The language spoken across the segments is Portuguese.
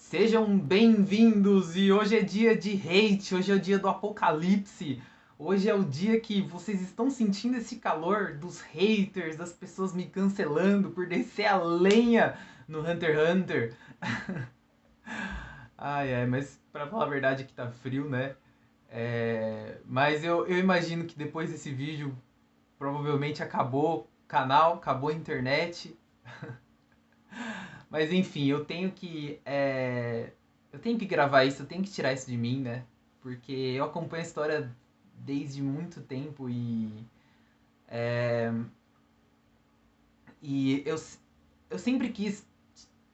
Sejam bem-vindos e hoje é dia de hate, hoje é o dia do apocalipse. Hoje é o dia que vocês estão sentindo esse calor dos haters, das pessoas me cancelando por descer a lenha no Hunter x Hunter. Ai, ai, mas pra falar a verdade aqui tá frio, né? Mas eu imagino que depois desse vídeo provavelmente acabou o canal, acabou a internet. Mas enfim, eu tenho que gravar isso, eu tenho que tirar isso de mim, né? Porque eu acompanho a história desde muito tempo e eu sempre quis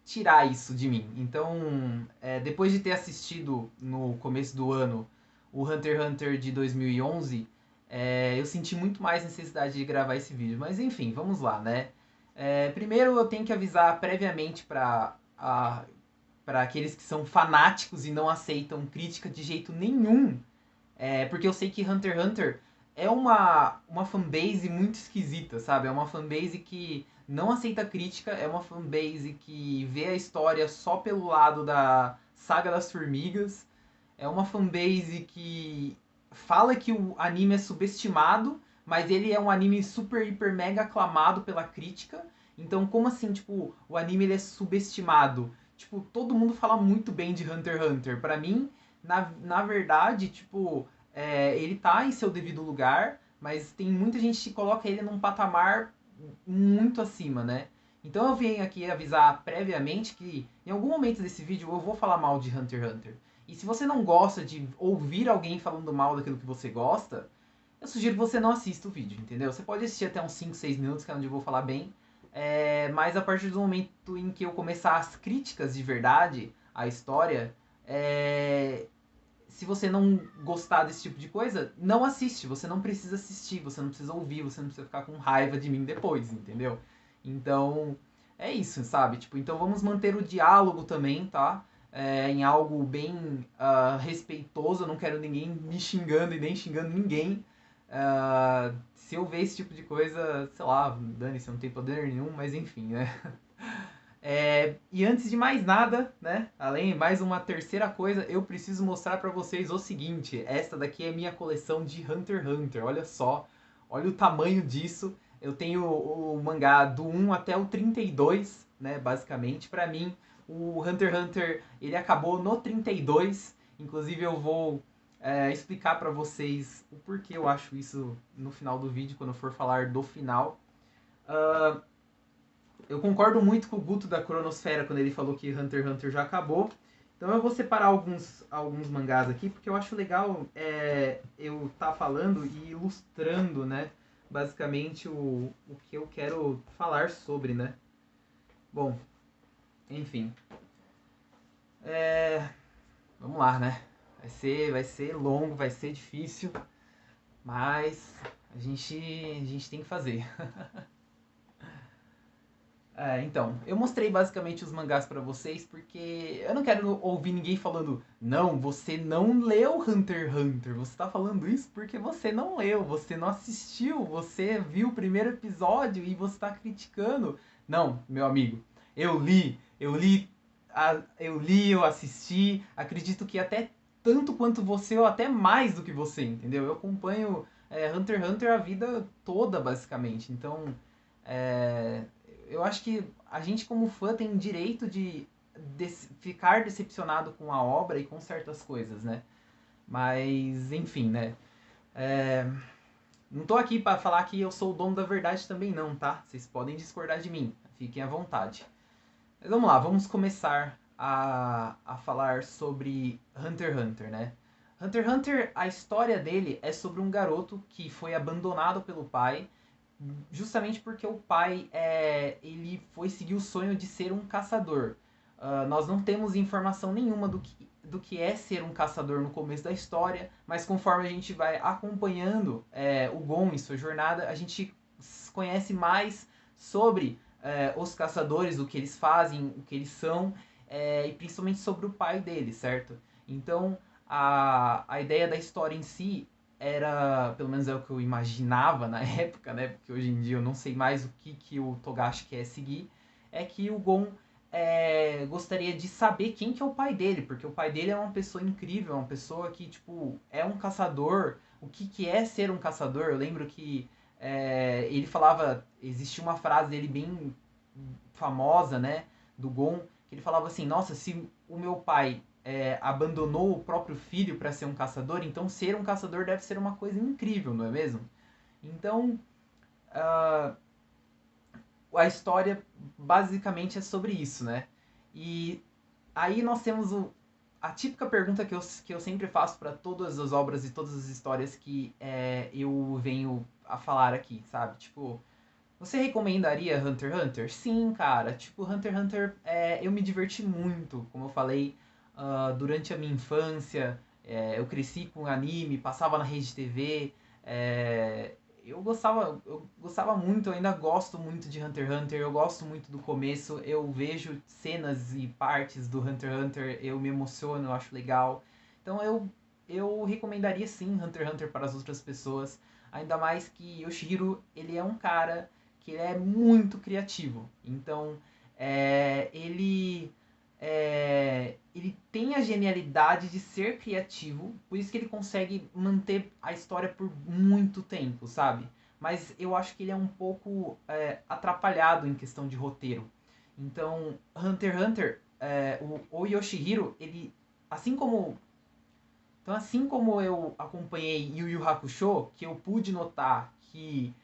tirar isso de mim. Então, depois de ter assistido no começo do ano o Hunter x Hunter de 2011, eu senti muito mais necessidade de gravar esse vídeo. Mas enfim, vamos lá, né? Primeiro eu tenho que avisar previamente para aqueles que são fanáticos e não aceitam crítica de jeito nenhum. Porque eu sei que Hunter x Hunter é uma fanbase muito esquisita, sabe? É uma fanbase que não aceita crítica, é uma fanbase que vê a história só pelo lado da saga das formigas, é uma fanbase que fala que o anime é subestimado, mas ele é um anime super, hiper, mega aclamado pela crítica. Então, como assim, tipo, o anime ele é subestimado? Tipo, todo mundo fala muito bem de Hunter x Hunter. Pra mim, na verdade, tipo, ele tá em seu devido lugar, mas tem muita gente que coloca ele num patamar muito acima, né? Então eu venho aqui avisar previamente que em algum momento desse vídeo eu vou falar mal de Hunter x Hunter. E se você não gosta de ouvir alguém falando mal daquilo que você gosta, eu sugiro que você não assista o vídeo, entendeu? Você pode assistir até uns 5, 6 minutos, que é onde eu vou falar bem. Mas a partir do momento em que eu começar as críticas de verdade à história, se você não gostar desse tipo de coisa, não assiste. Você não precisa assistir, você não precisa ouvir, você não precisa ficar com raiva de mim depois, entendeu? Então, é isso, sabe? Tipo, então vamos manter o diálogo também, tá? Em algo bem respeitoso. Eu não quero ninguém me xingando e nem xingando ninguém. Se eu ver esse tipo de coisa, sei lá, dane-se, eu não tenho poder nenhum, mas enfim, né? E antes de mais nada, né? Além mais uma terceira coisa, eu preciso mostrar pra vocês o seguinte. Esta daqui é minha coleção de Hunter x Hunter. Olha só, olha o tamanho disso. Eu tenho o mangá do 1 até o 32, né? Basicamente, pra mim, o Hunter x Hunter ele acabou no 32. Inclusive, eu vou explicar pra vocês o porquê eu acho isso no final do vídeo, quando eu for falar do final. Eu concordo muito com o Guto da Cronosfera quando ele falou que Hunter x Hunter já acabou. Então eu vou separar alguns mangás aqui, porque eu acho legal eu estar falando e ilustrando, né? Basicamente o que eu quero falar sobre, né? Bom, enfim. Vamos lá, né? Vai ser longo, vai ser difícil, mas a gente tem que fazer. Então, eu mostrei basicamente os mangás pra vocês porque eu não quero ouvir ninguém falando não, você não leu Hunter x Hunter, você tá falando isso porque você não leu, você não assistiu, você viu o primeiro episódio e você tá criticando. Não, meu amigo, eu assisti, acredito que até tanto quanto você ou até mais do que você, entendeu? Eu acompanho Hunter x Hunter a vida toda, basicamente, então é, eu acho que a gente como fã tem direito de ficar decepcionado com a obra e com certas coisas, né? Mas, enfim, né? É, não tô aqui para falar que eu sou o dono da verdade também não, tá? Vocês podem discordar de mim, fiquem à vontade. Mas vamos lá, vamos começar a falar sobre Hunter x Hunter, né? Hunter x Hunter, a história dele é sobre um garoto que foi abandonado pelo pai justamente porque o pai ele foi seguir o sonho de ser um caçador. Nós não temos informação nenhuma do que é ser um caçador no começo da história, mas conforme a gente vai acompanhando o Gon e sua jornada, a gente conhece mais sobre os caçadores, o que eles fazem, o que eles são, e principalmente sobre o pai dele, certo? Então, a ideia da história em si era, pelo menos é o que eu imaginava na época, né? Porque hoje em dia eu não sei mais o que o Togashi quer seguir. É que o Gon gostaria de saber quem que é o pai dele, porque o pai dele é uma pessoa incrível, é uma pessoa que, tipo, é um caçador. O que que é ser um caçador? Eu lembro que ele falava, existia uma frase dele bem famosa, né, do Gon, que ele falava assim, nossa, se o meu pai abandonou o próprio filho para ser um caçador, então ser um caçador deve ser uma coisa incrível, não é mesmo? Então, uh, a história basicamente é sobre isso, né? E aí nós temos a típica pergunta que eu sempre faço para todas as obras e todas as histórias que eu venho a falar aqui, sabe? Tipo, você recomendaria Hunter x Hunter? Sim, cara. Tipo, Hunter x Hunter, eu me diverti muito, como eu falei, durante a minha infância. Eu cresci com anime, passava na rede TV. é, eu gostava muito, eu ainda gosto muito de Hunter x Hunter. Eu gosto muito do começo. Eu vejo cenas e partes do Hunter x Hunter, eu me emociono, eu acho legal. Então eu recomendaria sim Hunter x Hunter para as outras pessoas. Ainda mais que Yoshihiro, ele é um cara que ele é muito criativo. Então, ele tem a genialidade de ser criativo, por isso que ele consegue manter a história por muito tempo, sabe? Mas eu acho que ele é um pouco atrapalhado em questão de roteiro. Então, Hunter x Hunter, o Yoshihiro, ele, assim como assim como eu acompanhei Yu Yu Hakusho, que eu pude notar que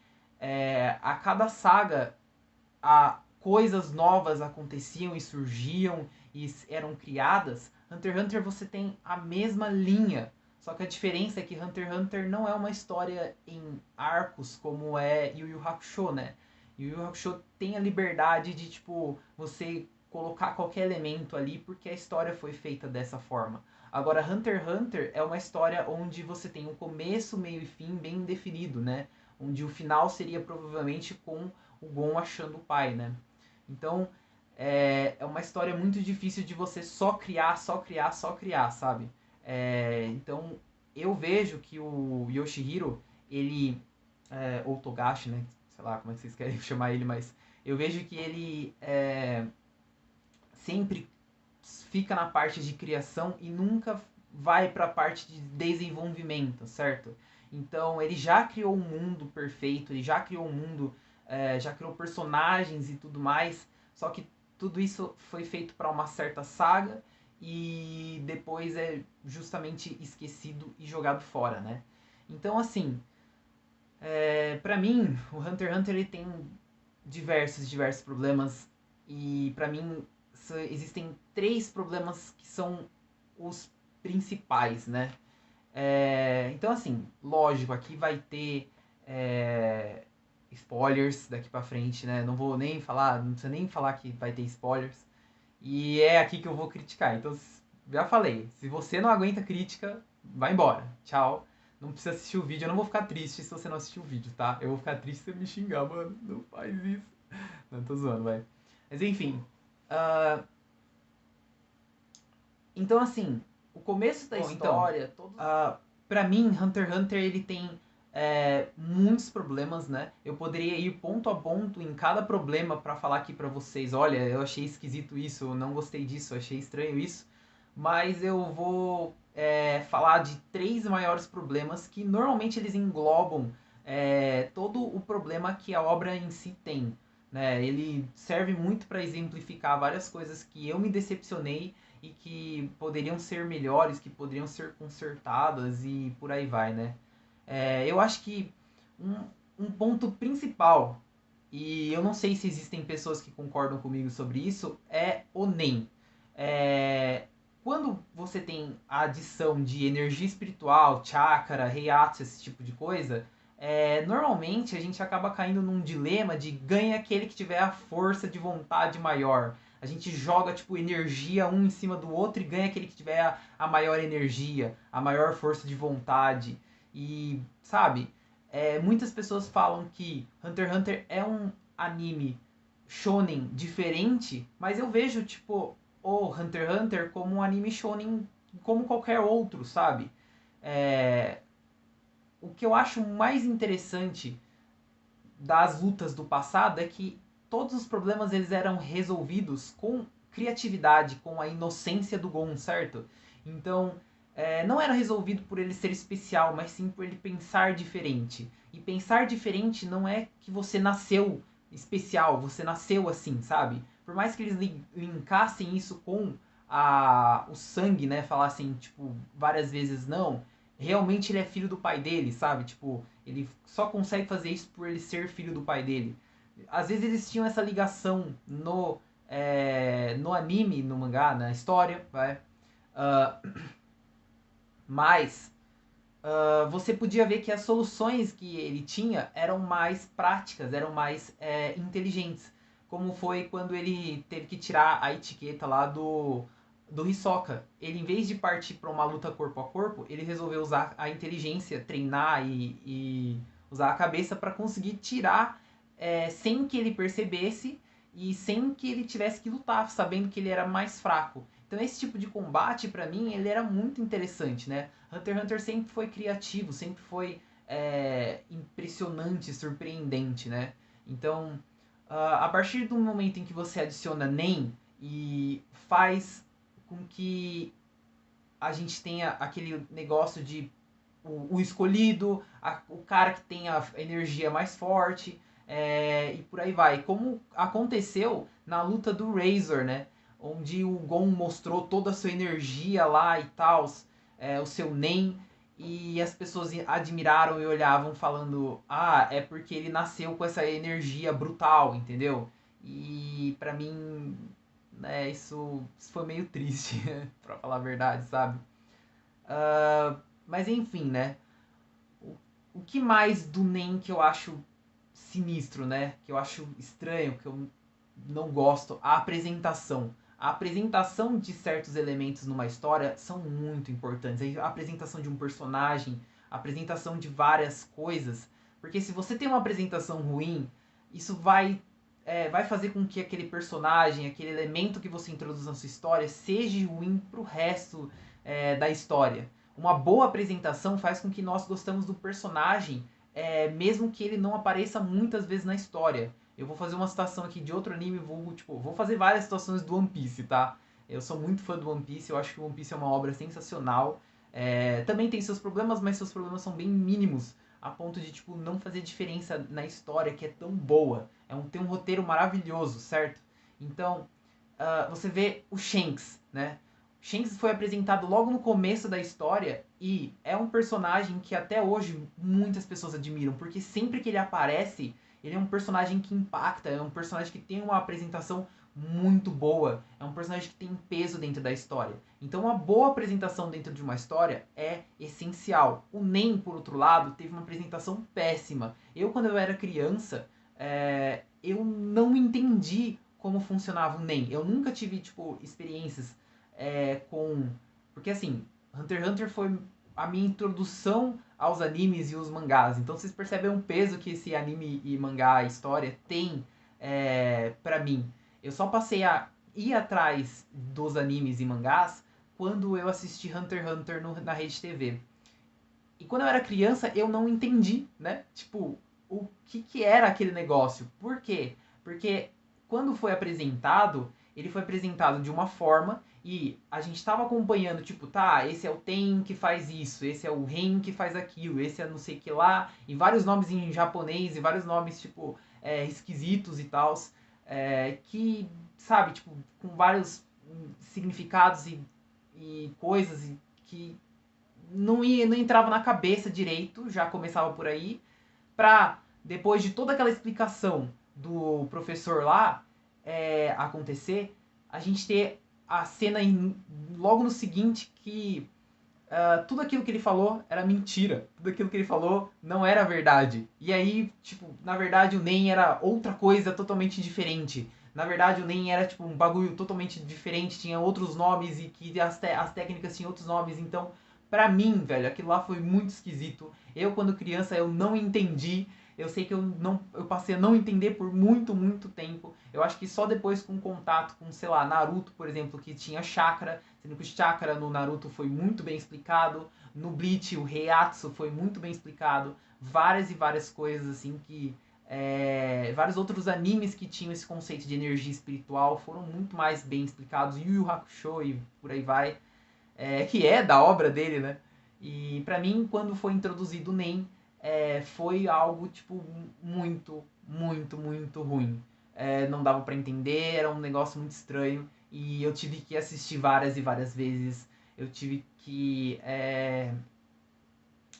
a cada saga coisas novas aconteciam e surgiam e eram criadas, Hunter x Hunter você tem a mesma linha. Só que a diferença é que Hunter x Hunter não é uma história em arcos como é Yu Yu Hakusho, né? Yu Yu Hakusho tem a liberdade de, tipo, você colocar qualquer elemento ali porque a história foi feita dessa forma. Agora, Hunter x Hunter é uma história onde você tem um começo, meio e fim bem definido, né? Onde o final seria provavelmente com o Gon achando o pai, né? Então, é uma história muito difícil de você só criar, só criar, só criar, sabe? Então, eu vejo que o Yoshihiro, ele, ou Togashi, né? Sei lá como é que vocês querem chamar ele, mas eu vejo que ele sempre fica na parte de criação e nunca vai para a parte de desenvolvimento, certo? Então ele já criou um mundo perfeito, ele já criou um mundo, já criou personagens e tudo mais, só que tudo isso foi feito para uma certa saga e depois é justamente esquecido e jogado fora, né? Então assim, para mim o Hunter x Hunter ele tem diversos problemas e para mim existem três problemas que são os principais, né? Então, assim, lógico, aqui vai ter spoilers daqui pra frente, né? Não vou nem falar, não precisa nem falar que vai ter spoilers. E é aqui que eu vou criticar. Então, já falei, se você não aguenta crítica, vai embora. Tchau. Não precisa assistir o vídeo. Eu não vou ficar triste se você não assistir o vídeo, tá? Eu vou ficar triste se você me xingar, mano. Não faz isso. Não, tô zoando, vai. Mas enfim. Uh, então, assim, o começo da história, pra mim, Hunter x Hunter, ele tem muitos problemas, né? Eu poderia ir ponto a ponto em cada problema pra falar aqui pra vocês, olha, eu achei esquisito isso, eu não gostei disso, eu achei estranho isso. Mas eu vou falar de três maiores problemas que normalmente eles englobam todo o problema que a obra em si tem. Né? Ele serve muito para exemplificar várias coisas que eu me decepcionei e que poderiam ser melhores, que poderiam ser consertadas e por aí vai, né? Eu acho que um, um ponto principal, e eu não sei se existem pessoas que concordam comigo sobre isso, é o NEM. Quando você tem a adição de energia espiritual, chakra, reiatsu, esse tipo de coisa, normalmente a gente acaba caindo num dilema de ganha aquele que tiver a força de vontade maior. A gente joga tipo energia um em cima do outro e ganha aquele que tiver a maior energia, a maior força de vontade. E, sabe, muitas pessoas falam que Hunter x Hunter é um anime shonen diferente, mas eu vejo tipo o Hunter x Hunter como um anime shonen como qualquer outro, sabe? É, o que eu acho mais interessante das lutas do passado é que todos os problemas eles eram resolvidos com criatividade, com a inocência do Gon, certo? Então, não era resolvido por ele ser especial, mas sim por ele pensar diferente. E pensar diferente não é que você nasceu especial, você nasceu assim, sabe? Por mais que eles linkassem isso com o sangue, né? Falassem, tipo, várias vezes não, realmente ele é filho do pai dele, sabe? Tipo, ele só consegue fazer isso por ele ser filho do pai dele. Às vezes eles tinham essa ligação no anime, no mangá, na história, vai. Uh, mas você podia ver que as soluções que ele tinha eram mais práticas, eram mais inteligentes. Como foi quando ele teve que tirar a etiqueta lá do Hisoka. Ele, em vez de partir para uma luta corpo a corpo, ele resolveu usar a inteligência, treinar e usar a cabeça para conseguir tirar sem que ele percebesse e sem que ele tivesse que lutar, sabendo que ele era mais fraco. Então esse tipo de combate, para mim, ele era muito interessante, né? Hunter x Hunter sempre foi criativo, sempre foi impressionante, surpreendente, né? Então, a partir do momento em que você adiciona NEM e faz com que a gente tenha aquele negócio de o escolhido, o cara que tem a energia mais forte, e por aí vai. Como aconteceu na luta do Razor, né? Onde o Gon mostrou toda a sua energia lá e tal, o seu Nen, e as pessoas admiraram e olhavam falando, é porque ele nasceu com essa energia brutal, entendeu? E pra mim, né, isso foi meio triste, pra falar a verdade, sabe? Mas enfim, né? O que mais do NEM que eu acho sinistro, né? Que eu acho estranho, que eu não gosto? A apresentação. A apresentação de certos elementos numa história são muito importantes. A apresentação de um personagem, a apresentação de várias coisas. Porque se você tem uma apresentação ruim, isso vai fazer com que aquele personagem, aquele elemento que você introduz na sua história, seja ruim pro resto da história. Uma boa apresentação faz com que nós gostamos do personagem, mesmo que ele não apareça muitas vezes na história. Eu vou fazer uma citação aqui de outro anime, vou fazer várias situações do One Piece, tá? Eu sou muito fã do One Piece, eu acho que o One Piece é uma obra sensacional. Também tem seus problemas, mas seus problemas são bem mínimos, a ponto de tipo não fazer diferença na história que é tão boa. Tem um roteiro maravilhoso, certo? Então, você vê o Shanks, né? Shanks foi apresentado logo no começo da história e é um personagem que até hoje muitas pessoas admiram, porque sempre que ele aparece, ele é um personagem que impacta, é um personagem que tem uma apresentação muito boa, é um personagem que tem peso dentro da história. Então uma boa apresentação dentro de uma história é essencial. O Nen, por outro lado, teve uma apresentação péssima. Eu, quando eu era criança, eu não entendi como funcionava o Nen. Eu nunca tive, tipo, experiências com... Porque, assim, Hunter x Hunter foi a minha introdução aos animes e os mangás. Então vocês percebem o peso que esse anime e mangá, história, tem pra mim. Eu só passei a ir atrás dos animes e mangás quando eu assisti Hunter x Hunter na Rede TV. E quando eu era criança, eu não entendi, né? Tipo, o que era aquele negócio. Por quê? Porque quando foi apresentado, ele foi apresentado de uma forma e a gente estava acompanhando, tipo, tá, esse é o Ten que faz isso, esse é o Ren que faz aquilo, esse é não sei o que lá, e vários nomes em japonês, e vários nomes, tipo, esquisitos e tals, que, sabe, tipo, com vários significados e coisas que não entrava na cabeça direito, já começava por aí, pra depois de toda aquela explicação do professor lá acontecer, a gente ter a cena logo no seguinte que tudo aquilo que ele falou era mentira. Tudo aquilo que ele falou não era verdade. E aí, tipo, na verdade o Nen era outra coisa totalmente diferente. Na verdade o Nen era tipo um bagulho totalmente diferente, tinha outros nomes e que as técnicas tinham outros nomes. Então, pra mim, velho, aquilo lá foi muito esquisito. Eu, quando criança, eu não entendi. Eu sei que eu passei a não entender por muito, muito tempo. Eu acho que só depois com contato com, sei lá, Naruto, por exemplo, que tinha chakra, sendo que o chakra no Naruto foi muito bem explicado, no Bleach o Reiatsu foi muito bem explicado, várias e várias coisas assim que Vários outros animes que tinham esse conceito de energia espiritual foram muito mais bem explicados. Yu Yu Hakusho e por aí vai. Que é da obra dele, né? E pra mim, quando foi introduzido o NEM, foi algo, tipo, muito, muito, muito ruim. Não dava pra entender, era um negócio muito estranho. E eu tive que assistir várias e várias vezes. Eu tive que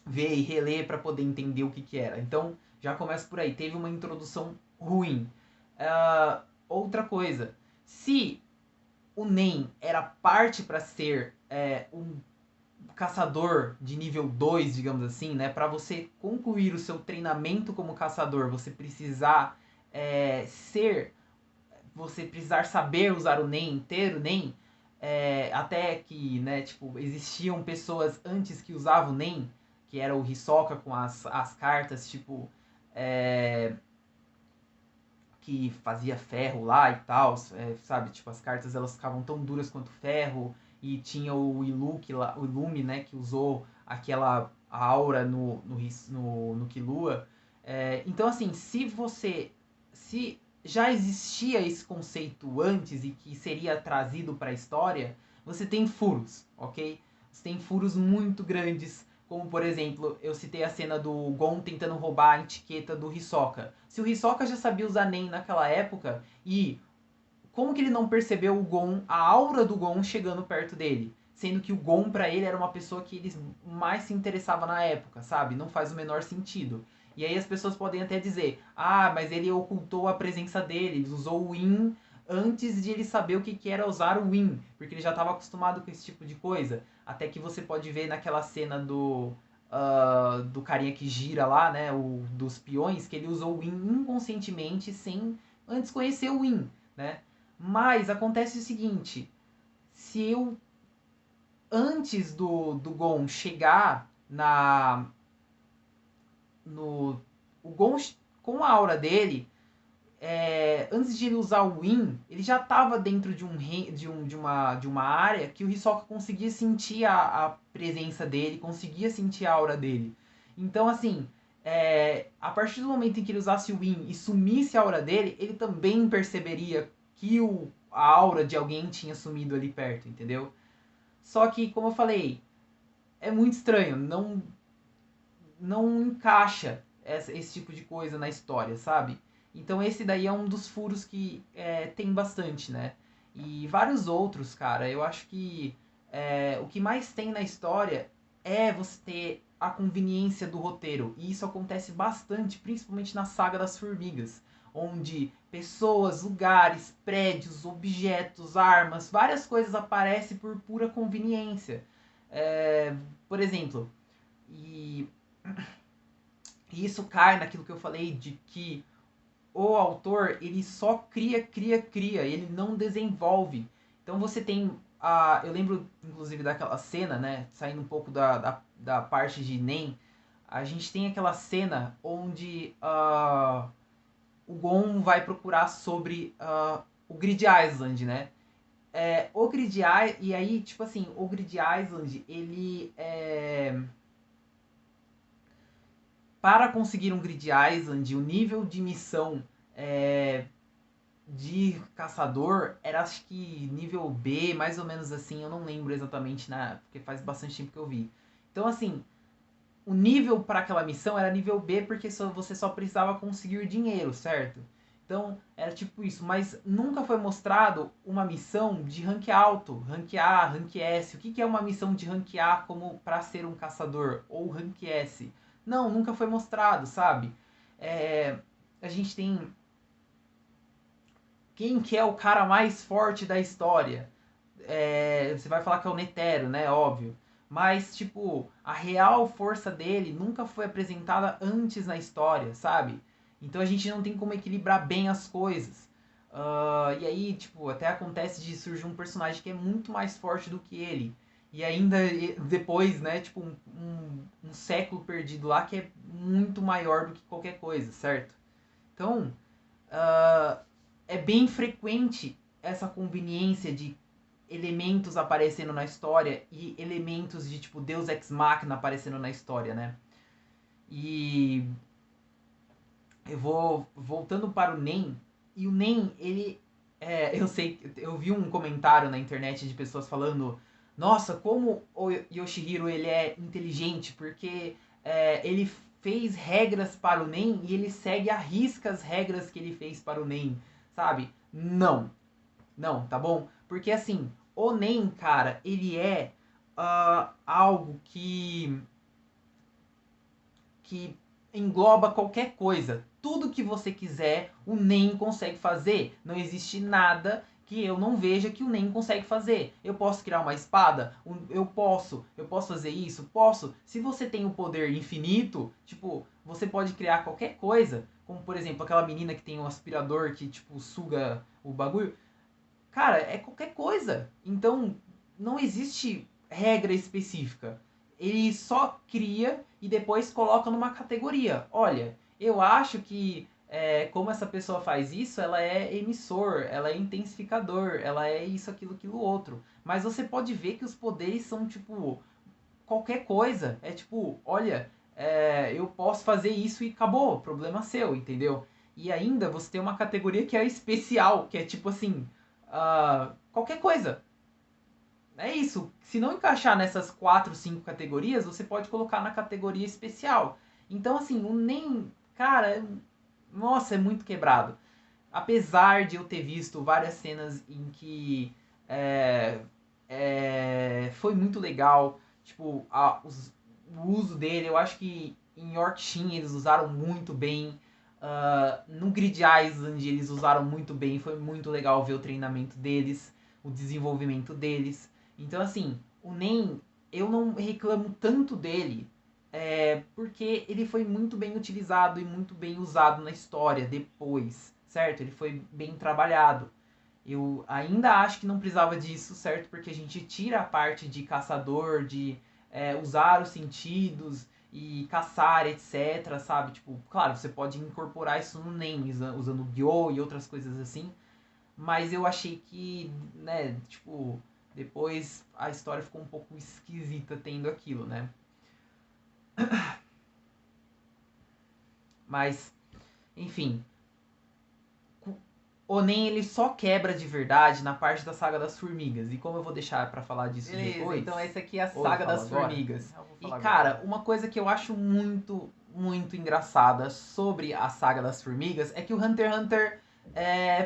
ver e reler para poder entender o que, que era. Então, já começa por aí. Teve uma introdução ruim. Outra coisa. Se o NEM era parte para ser um caçador de nível 2, digamos assim, né? Para você concluir o seu treinamento como caçador, você precisar ser, você precisar saber usar o NEM, ter o NEM, até que, né, tipo, existiam pessoas antes que usavam o NEM, que era o Hisoka com as cartas, tipo, que fazia ferro lá e tal, sabe? Tipo, as cartas elas ficavam tão duras quanto ferro, e tinha o Ilume, né, que usou aquela aura no Killua. Então, assim, se já existia esse conceito antes e que seria trazido para a história, você tem furos, ok? Você tem furos muito grandes, como, por exemplo, eu citei a cena do Gon tentando roubar a etiqueta do Hisoka. Se o Hisoka já sabia usar NEM naquela época, e como que ele não percebeu o Gon, a aura do Gon chegando perto dele? Sendo que o Gon, pra ele, era uma pessoa que ele mais se interessava na época, sabe? Não faz o menor sentido. E aí as pessoas podem até dizer, mas ele ocultou a presença dele, ele usou o Win antes de ele saber o que era usar o Win, porque ele já estava acostumado com esse tipo de coisa. Até que você pode ver naquela cena do carinha que gira lá, né, dos peões, que ele usou o Win inconscientemente, sem antes conhecer o Win, né? Mas acontece o seguinte, se eu antes do Gon chegar no o Gon com a aura dele, antes de ele usar o Win, ele já estava dentro de uma área que o Hisoka conseguia sentir a presença dele, conseguia sentir a aura dele. Então, assim, a partir do momento em que ele usasse o Win e sumisse a aura dele, ele também perceberia que a aura de alguém tinha sumido ali perto, entendeu? Só que, como eu falei, é muito estranho, não encaixa esse tipo de coisa na história, sabe? Então esse daí é um dos furos que tem bastante, né? E vários outros, cara, eu acho que o que mais tem na história é você ter a conveniência do roteiro. E isso acontece bastante, principalmente na saga das formigas, onde pessoas, lugares, prédios, objetos, armas, várias coisas aparecem por pura conveniência. Por exemplo, e isso cai naquilo que eu falei de que o autor ele só cria, ele não desenvolve. Então você tem eu lembro inclusive daquela cena, né, saindo um pouco da parte de NEM, a gente tem aquela cena onde o Gon vai procurar sobre o Grid Island, né? O Grid Island, e aí, tipo assim, o Grid Island, ele para conseguir um Grid Island, o nível de missão de caçador era acho que nível B, mais ou menos assim, eu não lembro exatamente, porque faz bastante tempo que eu vi. Então assim, o nível para aquela missão era nível B porque você só precisava conseguir dinheiro, certo? Então era tipo isso, mas nunca foi mostrado uma missão de rank alto, rank A, rank S. O que é uma missão de rank A como para ser um caçador ou rank S? Não, nunca foi mostrado, sabe? A gente tem quem que é o cara mais forte da história? Você vai falar que é o Netero, né? Óbvio. Mas, tipo, a real força dele nunca foi apresentada antes na história, sabe? Então a gente não tem como equilibrar bem as coisas. E aí, tipo, até acontece de surgir um personagem que é muito mais forte do que ele. E ainda depois, né, tipo, um século perdido lá que é muito maior do que qualquer coisa, certo? Então, uh, é bem frequente essa conveniência de elementos aparecendo na história e elementos de tipo Deus Ex Machina aparecendo na história, né? E eu vou voltando para o Nen. E o Nen, ele... eu sei, eu vi um comentário na internet de pessoas falando: nossa, como o Yoshihiro ele é inteligente, porque ele fez regras para o Nen e ele segue à risca as regras que ele fez para o Nen, sabe? Não, não, tá bom? Porque assim, o Nen, cara, ele é algo que engloba qualquer coisa. Tudo que você quiser, o NEM consegue fazer. Não existe nada que eu não veja que o NEM consegue fazer. Eu posso criar uma espada? Eu posso. Eu posso fazer isso? Posso. Se você tem o poder infinito, tipo, você pode criar qualquer coisa. Como, por exemplo, aquela menina que tem um aspirador que, tipo, suga o bagulho. Cara, é qualquer coisa. Então, não existe regra específica. Ele só cria e depois coloca numa categoria. Olha, eu acho que como essa pessoa faz isso, ela é emissor, ela é intensificador, ela é isso, aquilo, outro. Mas você pode ver que os poderes são tipo qualquer coisa. É tipo, olha, eu posso fazer isso e acabou, problema seu, entendeu? E ainda você tem uma categoria que é especial, que é tipo assim, qualquer coisa. É isso. Se não encaixar nessas 4, 5 categorias, você pode colocar na categoria especial. Então, assim, o nem. Cara, nossa, é muito quebrado. Apesar de eu ter visto várias cenas em que é, foi muito legal, tipo, o uso dele, eu acho que em Yorkshin eles usaram muito bem. No Grid Island eles usaram muito bem, foi muito legal ver o treinamento deles, o desenvolvimento deles. Então, assim, o Nen, eu não reclamo tanto dele, porque ele foi muito bem utilizado e muito bem usado na história depois, certo? Ele foi bem trabalhado. Eu ainda acho que não precisava disso, certo? Porque a gente tira a parte de caçador, de usar os sentidos e caçar, etc, sabe? Tipo, claro, você pode incorporar isso no NEM, usando o Gyo e outras coisas assim, mas eu achei que, né, tipo, depois a história ficou um pouco esquisita tendo aquilo, né? Mas, enfim, o Nen ele só quebra de verdade na parte da Saga das Formigas. E como eu vou deixar pra falar disso Beleza, depois... então essa aqui é a Ou eu Saga falo das agora? Formigas. E cara, Agora. uma coisa que eu acho muito, muito engraçada sobre a Saga das Formigas é que o Hunter x Hunter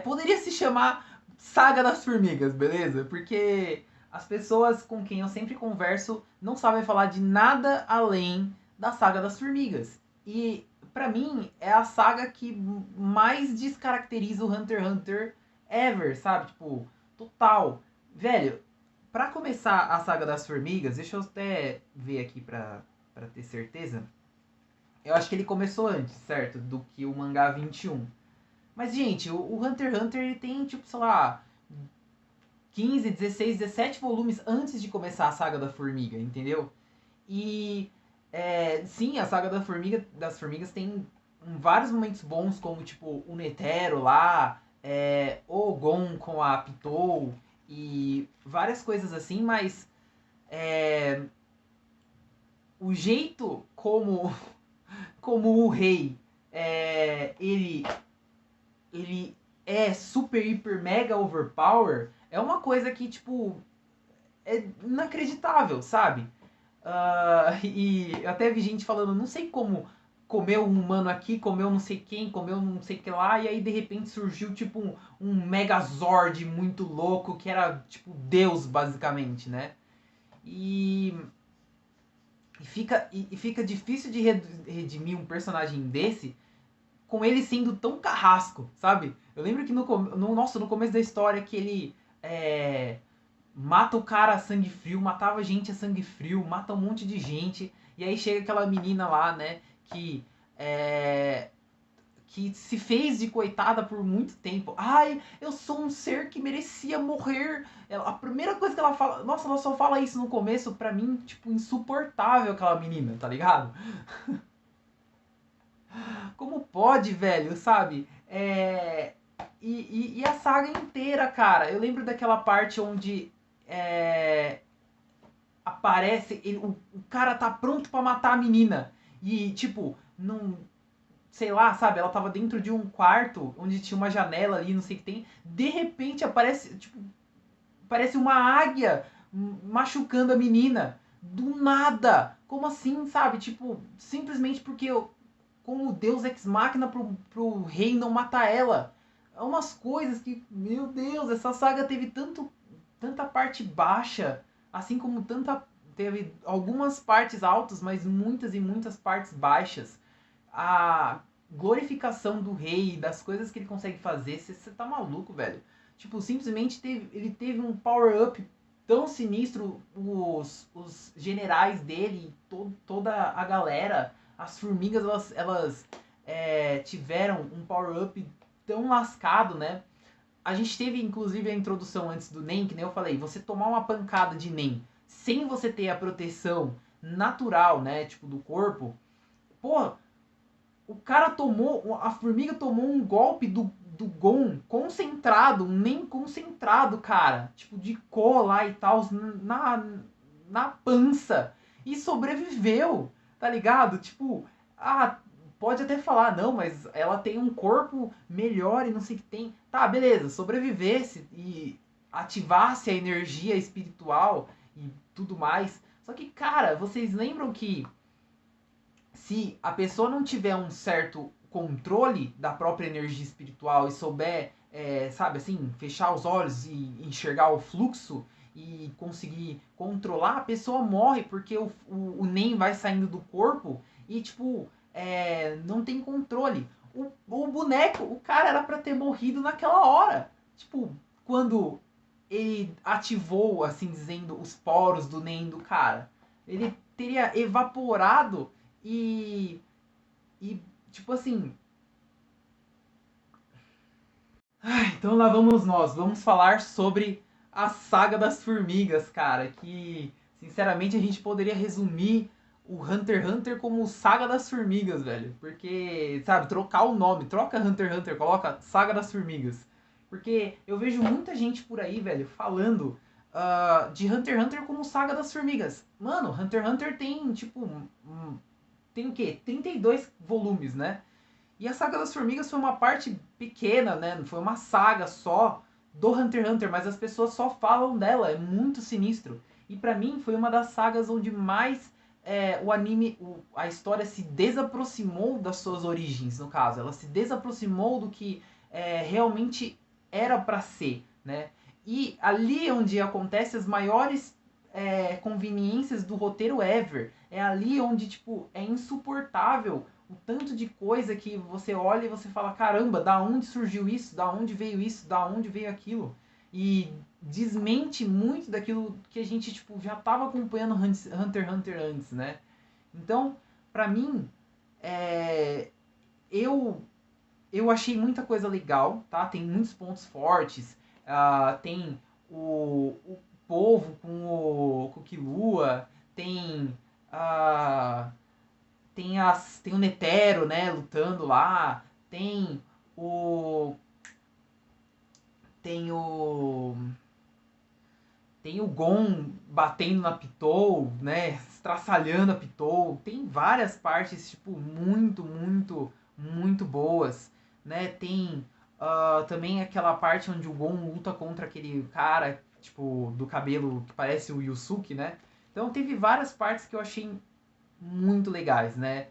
poderia se chamar Saga das Formigas, beleza? Porque as pessoas com quem eu sempre converso não sabem falar de nada além da Saga das Formigas. E pra mim é a saga que mais descaracteriza o Hunter x Hunter ever, sabe? Tipo, total. Velho, pra começar a saga das formigas, deixa eu até ver aqui pra ter certeza. Eu acho que ele começou antes, certo? Do que o mangá 21. Mas, gente, o Hunter x Hunter ele tem, tipo, sei lá, 15, 16, 17 volumes antes de começar a saga da formiga, entendeu? E sim, a saga das formigas tem vários momentos bons, como tipo o Netero lá, o Gon com a Pitou e várias coisas assim, mas é, o jeito como o rei ele é super, hiper, mega overpower é uma coisa que, tipo, é inacreditável, sabe? E eu até vi gente falando, não sei como comeu um humano aqui, comeu não sei quem, comeu não sei que lá, e aí de repente surgiu tipo um Megazord muito louco, que era tipo Deus, basicamente, né? E, fica difícil de redimir um personagem desse com ele sendo tão carrasco, sabe? Eu lembro que no começo da história que ele mata o cara a sangue frio, matava gente a sangue frio, mata um monte de gente. E aí chega aquela menina lá, né, que que se fez de coitada por muito tempo. Ai, eu sou um ser que merecia morrer. A primeira coisa que ela fala, nossa, ela só fala isso no começo, pra mim, tipo, insuportável aquela menina, tá ligado? Como pode, velho, sabe? E a saga inteira, cara. Eu lembro daquela parte onde aparece, o cara tá pronto pra matar a menina. E, tipo, não. sei lá, sabe? Ela tava dentro de um quarto onde tinha uma janela ali, não sei o que tem. De repente aparece, tipo, parece uma águia machucando a menina. Do nada. Como assim, sabe? Tipo, simplesmente porque eu, como Deus Ex Machina pro rei não matar ela. É umas coisas que, meu Deus, essa saga teve tanta parte baixa, assim como teve algumas partes altas, mas muitas e muitas partes baixas. A glorificação do rei, das coisas que ele consegue fazer, você tá maluco, velho. Tipo, simplesmente ele teve um power-up tão sinistro, os generais dele, toda a galera, as formigas, elas tiveram um power-up tão lascado, né? A gente teve, inclusive, a introdução antes do NEM, que nem eu falei, você tomar uma pancada de NEM sem você ter a proteção natural, né, tipo, do corpo, pô, o cara tomou, a formiga tomou um golpe do Gon concentrado, nem concentrado, cara. Tipo, de cola e tal, na pança. E sobreviveu, tá ligado? Tipo, ah, pode até falar, não, mas ela tem um corpo melhor e não sei o que tem. Tá, beleza, sobrevivesse e ativasse a energia espiritual e tudo mais. Só que, cara, vocês lembram que se a pessoa não tiver um certo controle da própria energia espiritual e souber, sabe assim, fechar os olhos e enxergar o fluxo e conseguir controlar, a pessoa morre porque o NEM vai saindo do corpo e, tipo, não tem controle. O boneco, o cara era pra ter morrido naquela hora. Tipo, quando ele ativou, assim dizendo, os poros do NEM do cara. Ele teria evaporado e. E, tipo assim. Então lá vamos nós. Vamos falar sobre a saga das formigas, cara. Que, sinceramente, a gente poderia resumir o Hunter x Hunter como Saga das Formigas, velho. Porque, sabe, trocar o nome. Troca Hunter x Hunter, coloca Saga das Formigas. Porque eu vejo muita gente por aí, velho, falando de Hunter x Hunter como Saga das Formigas. Mano, Hunter x Hunter tem, tipo, tem o quê? 32 volumes, né? E a Saga das Formigas foi uma parte pequena, né? Foi uma saga só do Hunter x Hunter, mas as pessoas só falam dela, é muito sinistro. E pra mim foi uma das sagas onde mais o anime, a história se desaproximou das suas origens, no caso. Ela se desaproximou do que realmente era pra ser, né? E ali onde acontecem as maiores conveniências do roteiro ever. É ali onde, tipo, é insuportável o tanto de coisa que você olha e você fala, caramba, da onde surgiu isso? Da onde veio isso? Da onde veio aquilo? E desmente muito daquilo que a gente, tipo, já estava acompanhando Hunter x Hunter antes, né? Então, pra mim, é, eu eu achei muita coisa legal, tá? Tem muitos pontos fortes. Tem o povo com o Killua, tem ah, tem o Netero, né, lutando lá, o tem o tem o Gon batendo na Pitou, né, estraçalhando a Pitou. Tem várias partes tipo muito boas, né? Tem também aquela parte onde o Gon luta contra aquele cara, tipo, do cabelo que parece o Yusuke, né? Então teve várias partes que eu achei muito legais, né?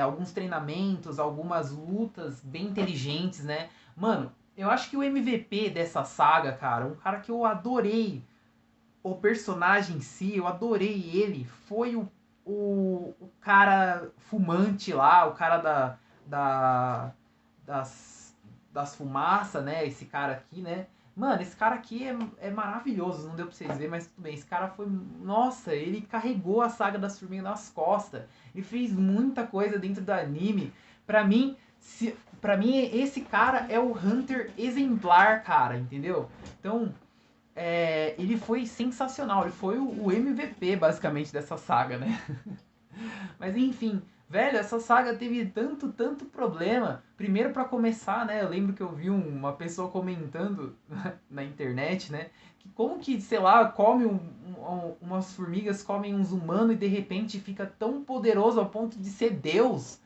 Alguns treinamentos, algumas lutas bem inteligentes, né? Mano, eu acho que o MVP dessa saga, cara, um cara que eu adorei o personagem em si, eu adorei ele, foi o cara fumante lá, o cara das, das fumaças, né? Esse cara aqui, né? Mano, esse cara aqui é maravilhoso, não deu pra vocês verem, mas tudo bem. Esse cara foi. Nossa, ele carregou a saga das formigas nas costas. Ele fez muita coisa dentro do anime. Pra mim, pra mim, esse cara é o Hunter exemplar, cara, entendeu? Então, ele foi sensacional. Ele foi o MVP, basicamente, dessa saga, né? Mas enfim, velho, essa saga teve tanto problema. Primeiro pra começar, né? Eu lembro que eu vi uma pessoa comentando na internet, né? Que como que, sei lá, umas formigas comem uns humanos e de repente fica tão poderoso ao ponto de ser Deus.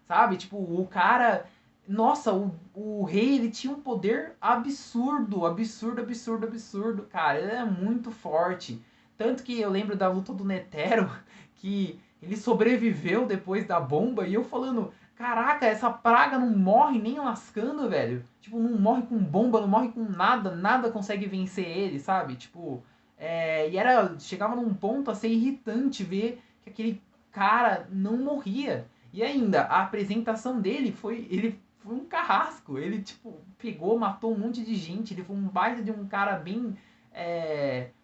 sabe? Tipo, o cara... Nossa, o rei, ele tinha um poder absurdo, absurdo, absurdo, absurdo, cara. Ele é muito forte. Tanto que eu lembro da luta do Netero, que ele sobreviveu depois da bomba, e eu falando, caraca, essa praga não morre nem lascando, velho. Tipo, não morre com bomba, não morre com nada, nada consegue vencer ele, sabe? Tipo, e era, chegava num ponto a ser irritante ver que aquele cara não morria. E ainda, a apresentação dele foi, ele foi um carrasco. Ele, tipo, pegou, matou um monte de gente. Ele foi um baita de um cara bem,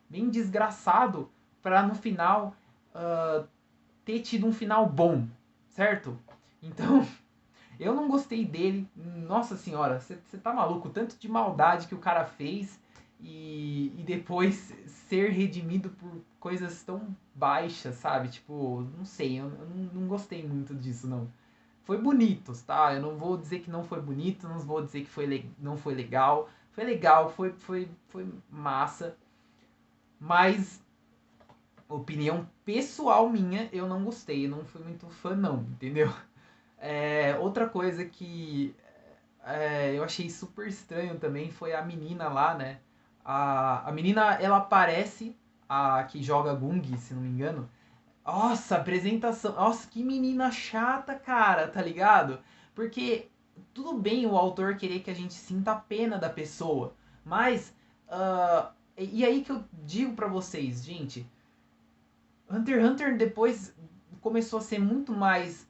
bem desgraçado pra no final ter tido um final bom, certo? Então, eu não gostei dele. Nossa senhora, você tá maluco? Tanto de maldade que o cara fez e depois ser redimido por coisas tão baixas, sabe? Tipo, não sei, eu não gostei muito disso, não. Foi bonito, tá? Eu não vou dizer que não foi bonito, não vou dizer que não foi legal. Foi legal, foi massa, mas opinião pessoal minha, eu não gostei, eu não fui muito fã não, entendeu? Outra coisa que eu achei super estranho também foi a menina lá, né? A menina, ela parece a que joga Gung, se não me engano. Nossa, apresentação. Nossa, que menina chata, cara, tá ligado? Porque tudo bem o autor querer que a gente sinta a pena da pessoa, mas. E aí que eu digo pra vocês, gente. Hunter x Hunter depois começou a ser muito mais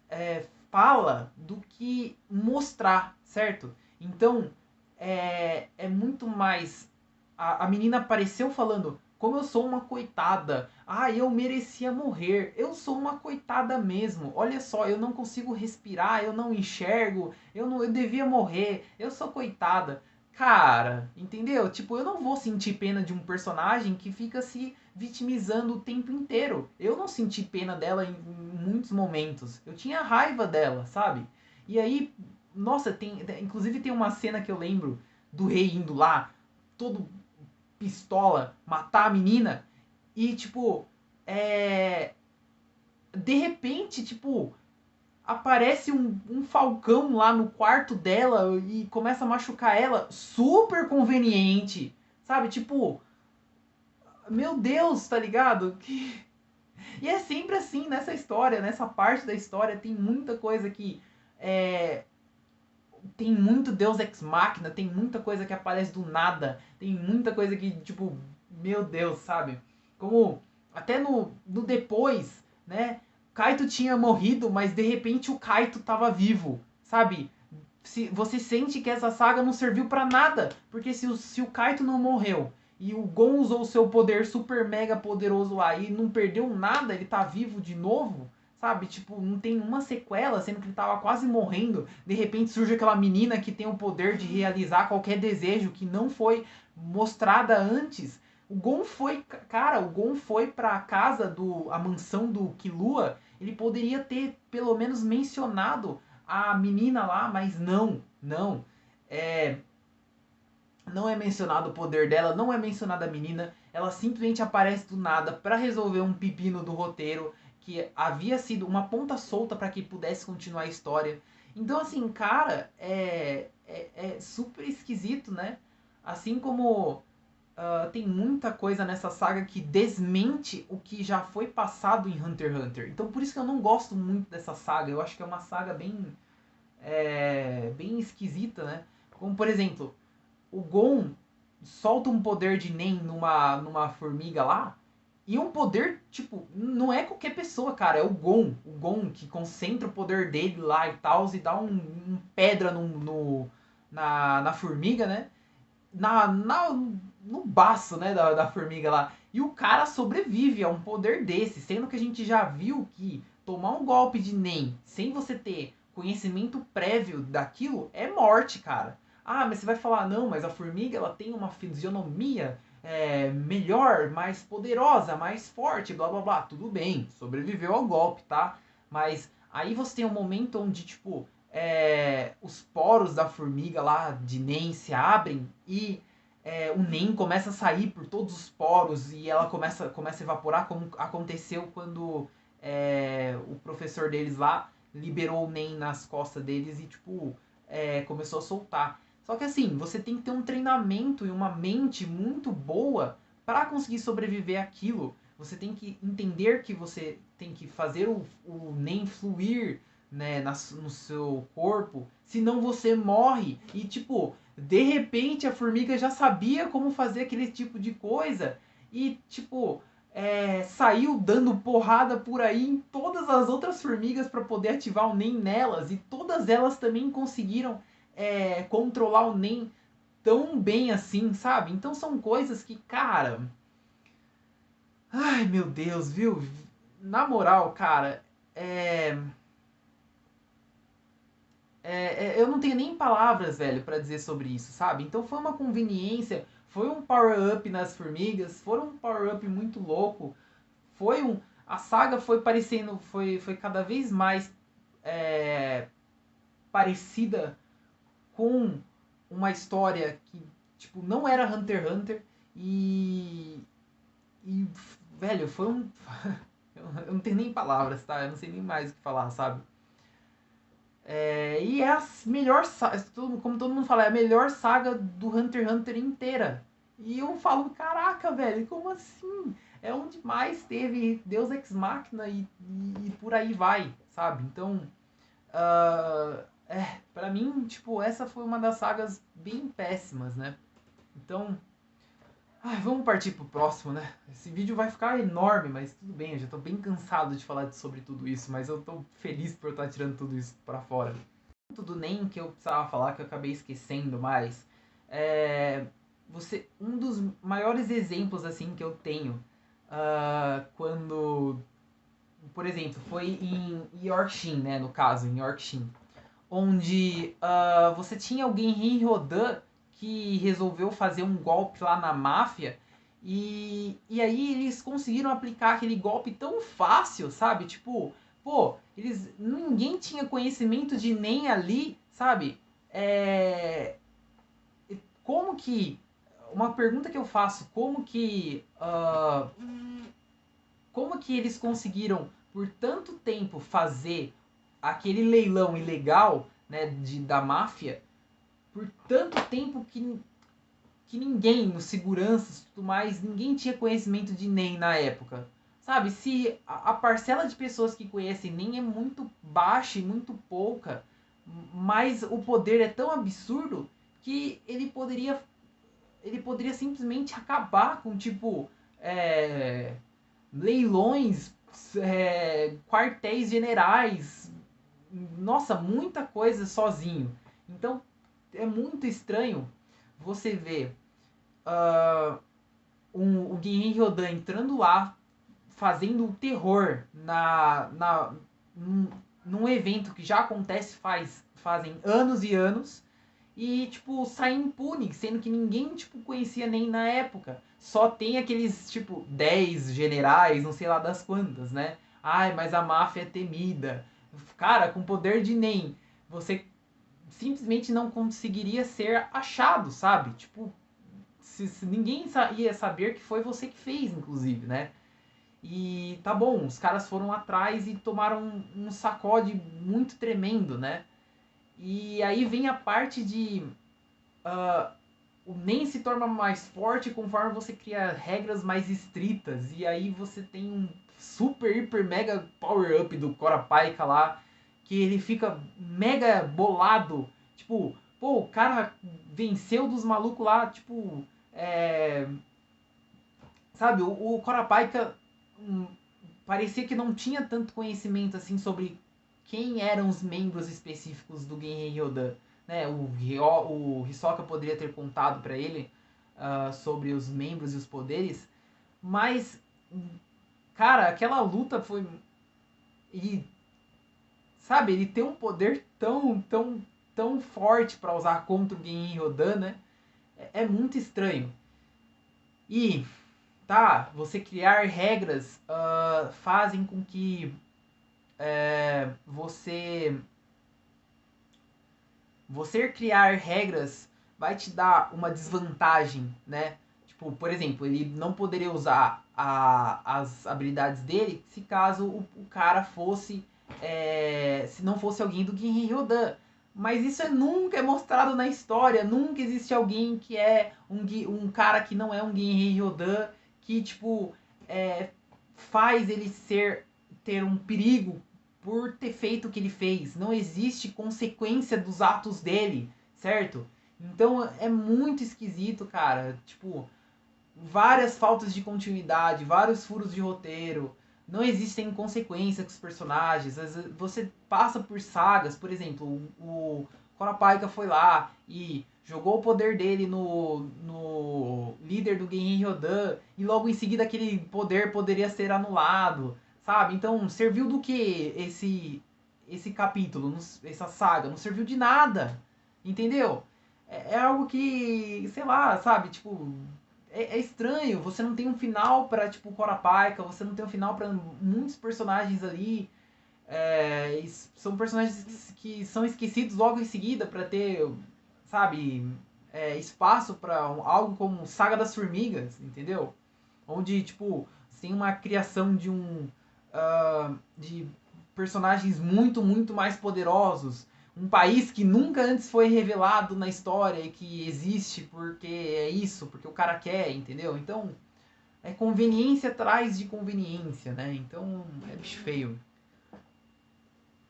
fala do que mostrar, certo? Então, é muito mais. A menina apareceu falando: como eu sou uma coitada, eu merecia morrer, eu sou uma coitada mesmo, olha só, eu não consigo respirar, eu não enxergo, eu devia morrer, eu sou coitada. Cara, entendeu? Tipo, eu não vou sentir pena de um personagem que fica se vitimizando o tempo inteiro. Eu não senti pena dela em muitos momentos. Eu tinha raiva dela, sabe? E aí, nossa, inclusive tem uma cena que eu lembro do rei indo lá, todo pistola, matar a menina e tipo, de repente, tipo, aparece um falcão lá no quarto dela e começa a machucar ela, super conveniente, sabe? Tipo, meu Deus, tá ligado? E é sempre assim nessa história, nessa parte da história, tem muita coisa que. É, tem muito Deus Ex Machina, tem muita coisa que aparece do nada, tem muita coisa que, tipo, meu Deus, sabe? Como até no depois, né? Kaito tinha morrido, mas de repente o Kaito tava vivo, sabe? Se você sente que essa saga não serviu para nada, porque se o Kaito não morreu e o Gon usou o seu poder super mega poderoso lá e não perdeu nada, ele tá vivo de novo, sabe? Tipo, não tem uma sequela, sendo que ele tava quase morrendo. De repente surge aquela menina que tem o poder de realizar qualquer desejo que não foi mostrada antes. O Gon foi, cara, o Gon foi pra casa a mansão do Killua, ele poderia ter pelo menos mencionado a menina lá, mas não, não. É, não é mencionado o poder dela, não é mencionada a menina, ela simplesmente aparece do nada para resolver um pepino do roteiro que havia sido uma ponta solta para que pudesse continuar a história. Então, assim, cara, é super esquisito, né? Assim como tem muita coisa nessa saga que desmente o que já foi passado em Hunter x Hunter. Então, por isso que eu não gosto muito dessa saga. Eu acho que é uma saga bem esquisita, né? Como, por exemplo, o Gon solta um poder de Nen numa formiga lá. E um poder, tipo, não é qualquer pessoa, cara. É o Gon. O Gon que concentra o poder dele lá e tal. E dá um pedra na formiga, né? No baço, né, da formiga lá. E o cara sobrevive a um poder desse. Sendo que a gente já viu que tomar um golpe de Nen sem você ter conhecimento prévio daquilo é morte, cara. Mas você vai falar, não, mas a formiga ela tem uma fisionomia melhor, mais poderosa, mais forte, blá blá blá. Tudo bem, sobreviveu ao golpe, tá? Mas aí você tem um momento onde, tipo, os poros da formiga lá de Nen se abrem e o Nen começa a sair por todos os poros e ela começa a evaporar, como aconteceu quando o professor deles lá liberou o Nen nas costas deles e, tipo, começou a soltar. Só que assim, você tem que ter um treinamento e uma mente muito boa para conseguir sobreviver àquilo. Você tem que entender que você tem que fazer o Nen fluir, né, no seu corpo, senão você morre. E tipo, de repente a formiga já sabia como fazer aquele tipo de coisa e tipo, saiu dando porrada por aí em todas as outras formigas para poder ativar o Nen nelas, e todas elas também conseguiram controlar o Nen tão bem assim, sabe? Então são coisas que, cara. Ai, meu Deus, viu? Na moral, cara, é. Eu não tenho nem palavras, velho, pra dizer sobre isso, sabe? Então foi uma conveniência, foi um power-up nas formigas, foi um power-up muito louco, foi um. A saga foi parecendo, foi cada vez mais é, parecida com uma história que, tipo, não era Hunter x Hunter e velho, foi um. Eu não tenho nem palavras, tá? Eu não sei nem mais o que falar, sabe? E é a melhor saga, como todo mundo fala, é a melhor saga do Hunter x Hunter inteira. E eu falo, caraca, velho, como assim? É onde mais teve Deus Ex Machina e por aí vai, sabe? Então, pra mim, tipo, essa foi uma das sagas bem péssimas, né? Então, vamos partir pro próximo, né? Esse vídeo vai ficar enorme, mas tudo bem, eu já tô bem cansado de falar sobre tudo isso, mas eu tô feliz por estar tirando tudo isso pra fora. Tudo nem que eu precisava falar, que eu acabei esquecendo, mas um dos maiores exemplos assim que eu tenho quando, por exemplo, foi em Yorkshire, né, no caso, em Yorkshire, onde você tinha alguém em Rodan que resolveu fazer um golpe lá na máfia e aí eles conseguiram aplicar aquele golpe tão fácil, sabe? Tipo, pô, ninguém tinha conhecimento de nem ali, sabe? É, como que uma pergunta que eu faço, como que eles conseguiram por tanto tempo fazer aquele leilão ilegal, né, da máfia, por tanto tempo que ninguém, nos seguranças e tudo mais, ninguém tinha conhecimento de NEM na época. Sabe, se a parcela de pessoas que conhecem NEM é muito baixa e muito pouca, mas o poder é tão absurdo que ele poderia simplesmente acabar com, tipo, leilões, quartéis generais, nossa, muita coisa sozinho. Então é muito estranho você ver o Guilherme Rodan entrando lá, fazendo o terror num evento que já acontece fazem anos e anos, e, tipo, sai impune, sendo que ninguém, tipo, conhecia nem na época. Só tem aqueles, tipo, 10 generais, não sei lá das quantas, né? Ai, mas a máfia é temida. Cara, com poder de NEM, você simplesmente não conseguiria ser achado, sabe? Tipo, se ninguém ia saber que foi você que fez, inclusive, né? E tá bom, os caras foram atrás e tomaram um sacode muito tremendo, né? E aí vem a parte de o NEM se torna mais forte conforme você cria regras mais estritas. E aí você tem um super, hiper, mega power-up do Corapaika lá, que ele fica mega bolado. Tipo, pô, o cara venceu dos malucos lá, tipo, sabe, o Corapaika parecia que não tinha tanto conhecimento assim sobre quem eram os membros específicos do Genrei Ryodan. Né? O Hisoka poderia ter contado para ele sobre os membros e os poderes, mas, cara, aquela luta foi. E, sabe, ele tem um poder tão forte para usar contra o Genrei Ryodan, né? É muito estranho. E tá, você criar regras fazem com que você criar regras vai te dar uma desvantagem, né? Tipo, por exemplo, ele não poderia usar as habilidades dele se caso o cara fosse se não fosse alguém do Genri Ryodan. Mas isso nunca é mostrado na história. Nunca existe alguém que é um cara que não é um Genri Ryodan que, tipo, faz ele ter um perigo por ter feito o que ele fez. Não existe consequência dos atos dele, certo? Então é muito esquisito, cara. Tipo, várias faltas de continuidade, vários furos de roteiro. Não existem consequências com os personagens. Você passa por sagas, por exemplo, o Korapaika foi lá e jogou o poder dele no líder do Genrin Ryodan e logo em seguida aquele poder poderia ser anulado, sabe? Então serviu do que esse capítulo, essa saga? Não serviu de nada, entendeu? É algo que, sei lá, sabe? Tipo, é estranho, você não tem um final pra, tipo, Corapaika, você não tem um final pra muitos personagens ali. São personagens que são esquecidos logo em seguida pra ter, sabe, espaço pra algo como Saga das Formigas, entendeu? Onde, tipo, tem uma criação de personagens muito, muito mais poderosos. Um país que nunca antes foi revelado na história e que existe porque é isso, porque o cara quer, entendeu? Então, é conveniência atrás de conveniência, né? Então, é bicho feio.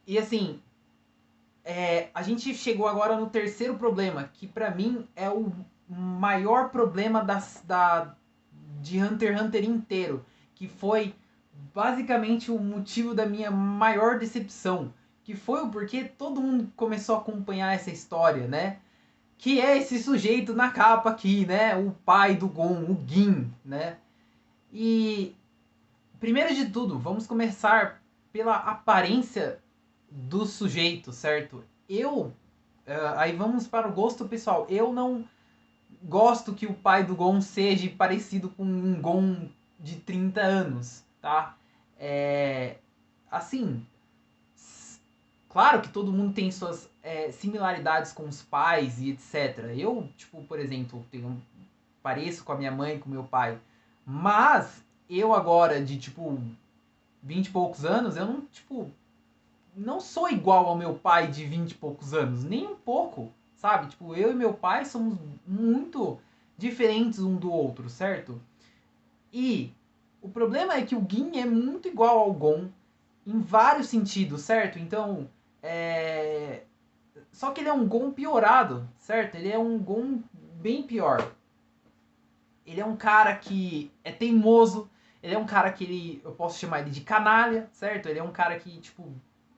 E assim, a gente chegou agora no terceiro problema, que pra mim é o maior problema de Hunter x Hunter inteiro, que foi basicamente o motivo da minha maior decepção, que foi o porquê todo mundo começou a acompanhar essa história, né? Que é esse sujeito na capa aqui, né? O pai do Gon, o Gin, né? E primeiro de tudo, vamos começar pela aparência do sujeito, certo? Aí vamos para o gosto pessoal. Eu não gosto que o pai do Gon seja parecido com um Gon de 30 anos, tá? É, assim, claro que todo mundo tem suas similaridades com os pais e etc. Eu, tipo, por exemplo, pareço com a minha mãe, com meu pai. Mas eu agora, de tipo 20 e poucos anos, eu não, tipo, não sou igual ao meu pai de 20 e poucos anos, nem um pouco, sabe? Tipo, eu e meu pai somos muito diferentes um do outro, certo? E o problema é que o Gin é muito igual ao Gon em vários sentidos, certo? Então, só que ele é um Gon piorado, certo? Ele é um Gon bem pior. Ele é um cara que é teimoso, ele é um cara que eu posso chamar ele de canalha, certo? Ele é um cara que, tipo,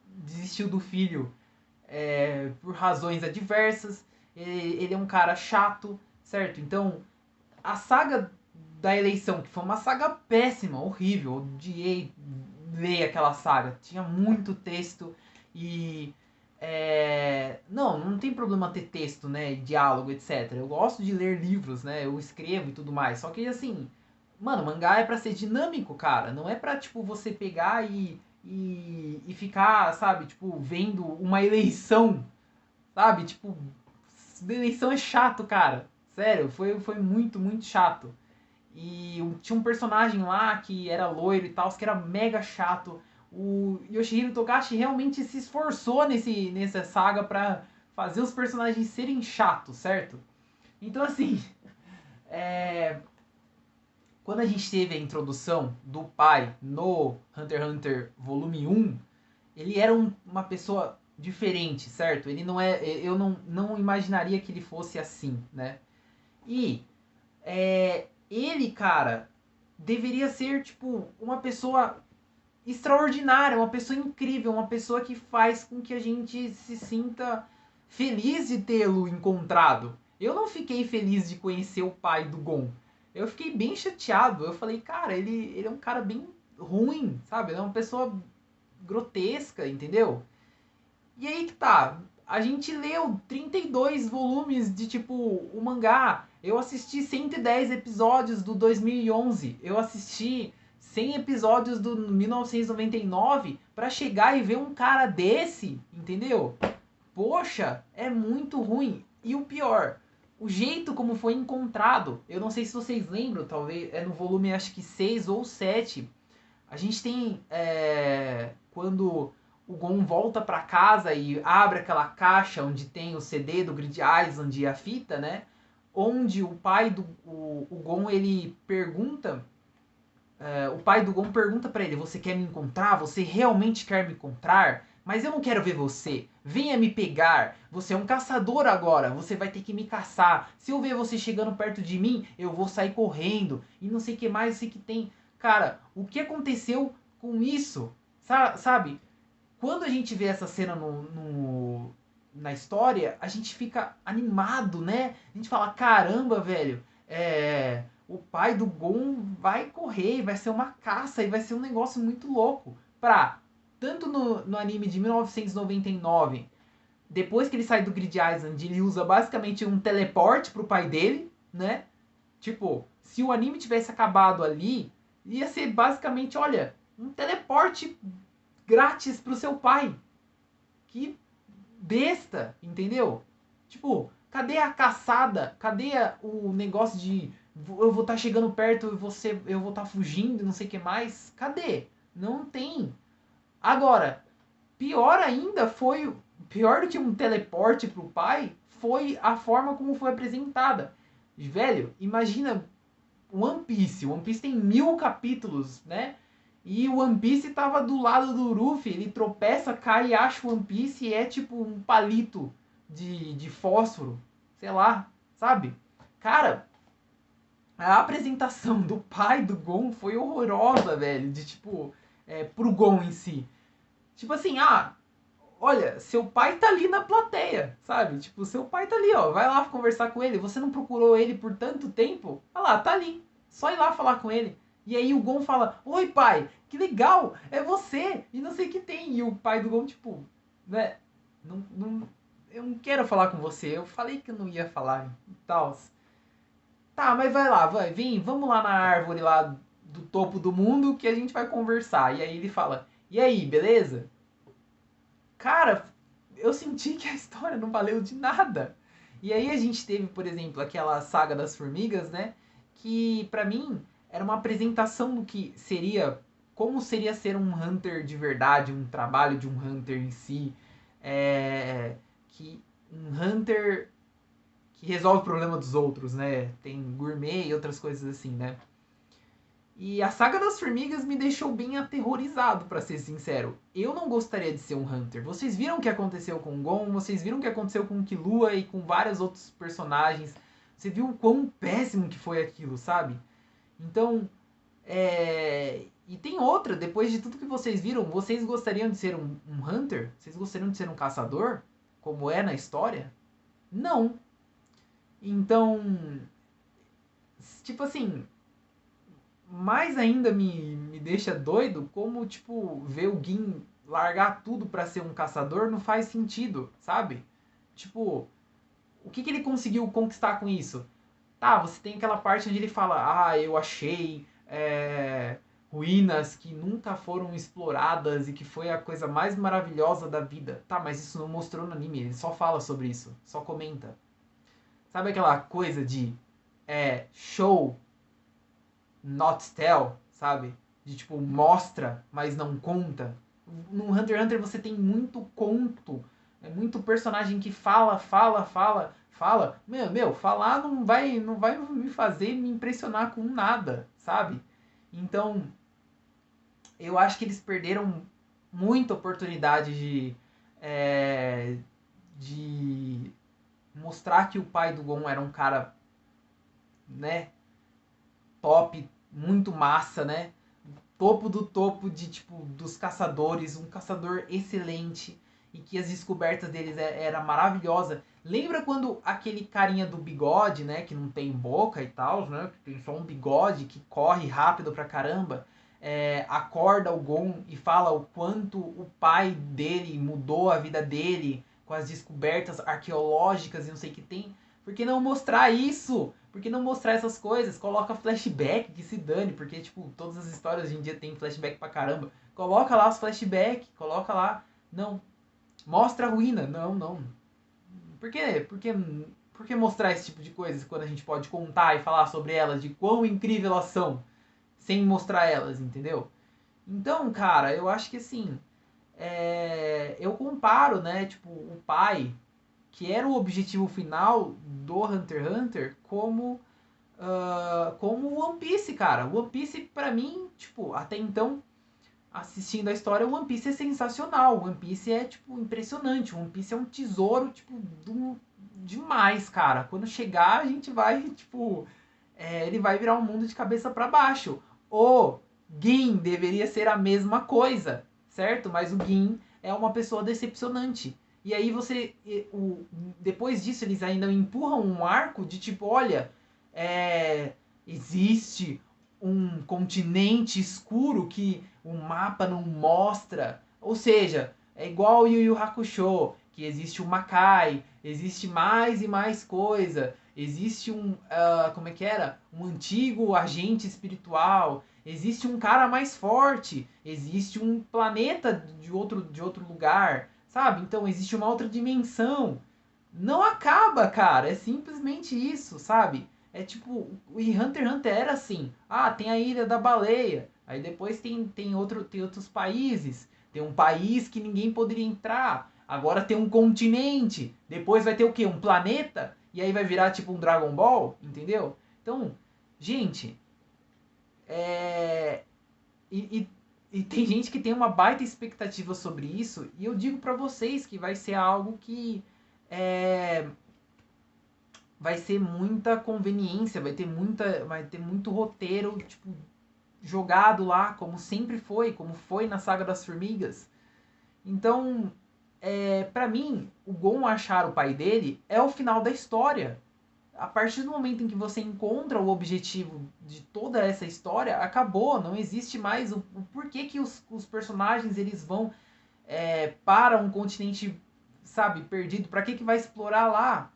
desistiu do filho por razões adversas. Ele é um cara chato, certo? Então, a saga da eleição, que foi uma saga péssima, horrível, odiei ler aquela saga. Tinha muito texto e. Não tem problema ter texto, né? Diálogo, etc. Eu gosto de ler livros, né? Eu escrevo e tudo mais. Só que assim, mano, mangá é pra ser dinâmico, cara. Não é pra, tipo, você pegar e ficar, sabe, tipo, vendo uma eleição, sabe? Tipo, eleição é chato, cara. Sério, foi muito, muito chato. E tinha um personagem lá que era loiro e tal, que era mega chato. O Yoshihiro Togashi realmente se esforçou nessa saga pra fazer os personagens serem chatos, certo? Então, assim, é, quando a gente teve a introdução do pai no Hunter x Hunter Volume 1, ele era uma pessoa diferente, certo? Ele não é. Eu não imaginaria que ele fosse assim, né? E ele, cara, deveria ser, tipo, uma pessoa extraordinária, uma pessoa incrível, uma pessoa que faz com que a gente se sinta feliz de tê-lo encontrado. Eu não fiquei feliz de conhecer o pai do Gon. Eu fiquei bem chateado. Eu falei, cara, ele é um cara bem ruim, sabe? Ele é uma pessoa grotesca, entendeu? E aí que tá. A gente leu 32 volumes de tipo o mangá. Eu assisti 110 episódios do 2011. Eu assisti 100 episódios do 1999 pra chegar e ver um cara desse, entendeu? Poxa, é muito ruim. E o pior, o jeito como foi encontrado. Eu não sei se vocês lembram, talvez é no volume acho que 6 ou 7. A gente tem quando o Gon volta pra casa e abre aquela caixa onde tem o CD do Grid Island e a fita, né? Onde o pai do o Gon, ele pergunta, o pai do Gon pergunta pra ele: "Você quer me encontrar? Você realmente quer me encontrar? Mas eu não quero ver você. Venha me pegar. Você é um caçador agora. Você vai ter que me caçar. Se eu ver você chegando perto de mim, eu vou sair correndo. E não sei o que mais, não sei o que tem." Cara, o que aconteceu com isso? Sabe? Quando a gente vê essa cena na história, a gente fica animado, né? A gente fala: caramba, velho, o pai do Gon vai correr, vai ser uma caça e vai ser um negócio muito louco. Tanto no anime de 1999, depois que ele sai do Grid Island, ele usa basicamente um teleporte pro pai dele, né? Tipo, se o anime tivesse acabado ali, ia ser basicamente, olha, um teleporte grátis pro seu pai. Que besta, entendeu? Tipo, cadê a caçada? Cadê o negócio de eu vou estar chegando perto e eu vou estar fugindo e não sei o que mais? Cadê? Não tem. Agora, pior ainda foi, pior do que um teleporte pro pai, foi a forma como foi apresentada. Velho, imagina One Piece. One Piece tem 1000 capítulos, né? E o One Piece tava do lado do Luffy, ele tropeça, cai e acha o One Piece e é tipo um palito de fósforo, sei lá, sabe? Cara, a apresentação do pai do Gon foi horrorosa, velho, de tipo, pro Gon em si. Tipo assim, olha, seu pai tá ali na plateia, sabe? Tipo, seu pai tá ali, ó, vai lá conversar com ele. Você não procurou ele por tanto tempo? Olha lá, tá ali. Só ir lá falar com ele. E aí o Gon fala: oi, pai, que legal, é você. E não sei o que tem. E o pai do Gon, tipo, né? Eu não quero falar com você. Eu falei que eu não ia falar e tal. Tá, mas vai lá, vem, vamos lá na árvore lá do topo do mundo que a gente vai conversar. E aí ele fala: e aí, beleza? Cara, eu senti que a história não valeu de nada. E aí a gente teve, por exemplo, aquela saga das formigas, né? Que pra mim era uma apresentação do que seria, como seria ser um hunter de verdade, um trabalho de um hunter em si, que um hunter que resolve o problema dos outros, né? Tem gourmet e outras coisas assim, né? E a saga das formigas me deixou bem aterrorizado, pra ser sincero. Eu não gostaria de ser um Hunter. Vocês viram o que aconteceu com o Gon, vocês viram o que aconteceu com o Killua e com vários outros personagens. Você viu o quão péssimo que foi aquilo, sabe? Então, e tem outra, depois de tudo que vocês viram, vocês gostariam de ser um Hunter? Vocês gostariam de ser um caçador? Como é na história? Não. Então, tipo assim, mais ainda me deixa doido como, tipo, ver o Gin largar tudo pra ser um caçador não faz sentido, sabe? Tipo, o que ele conseguiu conquistar com isso? Tá, você tem aquela parte onde ele fala: eu achei ruínas que nunca foram exploradas e que foi a coisa mais maravilhosa da vida. Tá, mas isso não mostrou no anime, ele só fala sobre isso, só comenta. Sabe aquela coisa de show not tell, sabe? De tipo, mostra, mas não conta. No Hunter x Hunter você tem muito conto. É muito personagem que fala. Falar não vai me fazer me impressionar com nada, sabe? Então, eu acho que eles perderam muita oportunidade de mostrar que o pai do Gon era um cara, né, top, muito massa, né? Topo do topo de tipo dos caçadores, um caçador excelente e que as descobertas deles era maravilhosa. Lembra quando aquele carinha do bigode, né, que não tem boca e tal, né, que tem só um bigode que corre rápido pra caramba, acorda o Gon e fala o quanto o pai dele mudou a vida dele com as descobertas arqueológicas e não sei o que tem. Por que não mostrar isso? Por que não mostrar essas coisas? Coloca flashback, que se dane, porque, tipo, todas as histórias hoje em dia tem flashback pra caramba. Coloca lá os flashback, coloca lá. Não. Mostra a ruína. Não, não. Por quê? Por que mostrar esse tipo de coisa quando a gente pode contar e falar sobre elas, de quão incrível elas são, sem mostrar elas, entendeu? Então, cara, eu acho que assim, eu comparo, né, tipo, o pai, que era o objetivo final do Hunter x Hunter, como o One Piece, cara. O One Piece, pra mim, tipo, até então, assistindo a história, o One Piece é sensacional. O One Piece é, tipo, impressionante. O One Piece é um tesouro, tipo, demais, cara. Quando chegar, a gente vai, tipo, ele vai virar um mundo de cabeça para baixo. O Gin deveria ser a mesma coisa, certo? Mas o Gin é uma pessoa decepcionante. E aí depois disso eles ainda empurram um arco de tipo, olha, existe um continente escuro que o mapa não mostra. Ou seja, é igual o Yu Yu Hakusho, que existe o Makai, existe mais e mais coisa. Existe como é que era? Um antigo agente espiritual. Existe um cara mais forte. Existe um planeta de outro lugar. Sabe? Então existe uma outra dimensão. Não acaba, cara. É simplesmente isso, sabe? É tipo, o Hunter x Hunter era assim. Ah, tem a Ilha da Baleia. Aí depois tem outros países. Tem um país que ninguém poderia entrar. Agora tem um continente. Depois vai ter o quê? Um planeta? E aí vai virar tipo um Dragon Ball, entendeu? Então, gente, é... E, e tem gente que tem uma baita expectativa sobre isso. E eu digo pra vocês que vai ser algo que... É, vai ser muita conveniência, vai ter muito roteiro, tipo, jogado lá, como foi na Saga das Formigas. Então, para mim, o Gon achar o pai dele é o final da história. A partir do momento em que você encontra o objetivo de toda essa história, acabou, não existe mais o porquê que os personagens eles vão para um continente, sabe, perdido, para que vai explorar lá?